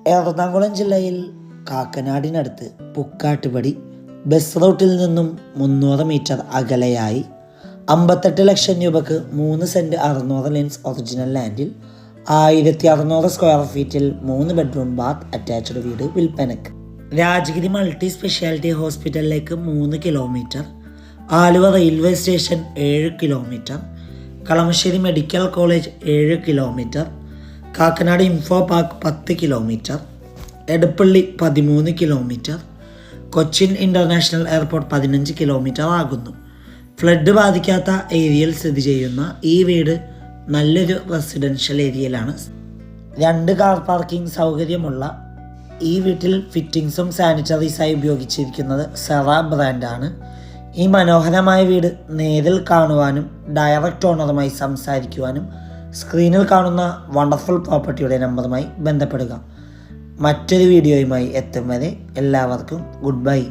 എറണാകുളം ജില്ലയിൽ കാക്കനാടിനടുത്ത് പുക്കാട്ടുപടി ബസ് റൂട്ടിൽ നിന്നും 300 മീറ്റർ അകലെയായി 58 ലക്ഷം രൂപക്ക് 3 സെൻറ്റ് 600 ലെൻസ് ഒറിജിനൽ ലാൻഡിൽ 1600 സ്ക്വയർ ഫീറ്റിൽ 3 ബെഡ്റൂം ബാത്ത് അറ്റാച്ച്ഡ് വീട് വിൽപ്പനക്ക്. രാജഗിരി മൾട്ടി സ്പെഷ്യാലിറ്റി ഹോസ്പിറ്റലിലേക്ക് 3 kilometre, Aluva railway station 7 kilometre, Kalamassery medical college 7 kilometre, Kakkanad info park 10 kilometre, Edappally 13 kilometre, Cochin international airport 15 kilometre ആകുന്നു. ഫ്ലഡ് ബാധിക്കാത്ത ഏരിയയിൽ സ്ഥിതി ചെയ്യുന്ന ഈ വീട് നല്ലൊരു റെസിഡൻഷ്യൽ ഏരിയയിലാണ്. 2 കാർ പാർക്കിംഗ് സൗകര്യമുള്ള ഈ വീട്ടിൽ ഫിറ്റിംഗ്സും സാനിറ്ററീസായി ഉപയോഗിച്ചിരിക്കുന്നത് സെറ ബ്രാൻഡാണ്. ഈ മനോഹരമായ വീട് നേരിൽ കാണുവാനും ഡയറക്റ്റ് ഓണറുമായി സംസാരിക്കുവാനും സ്ക്രീനിൽ കാണുന്ന വണ്ടർഫുൾ പ്രോപ്പർട്ടിയുടെ നമ്പറുമായി ബന്ധപ്പെടുക. മറ്റൊരു വീഡിയോയുമായി എത്തും വരെ എല്ലാവർക്കും ഗുഡ് ബൈ.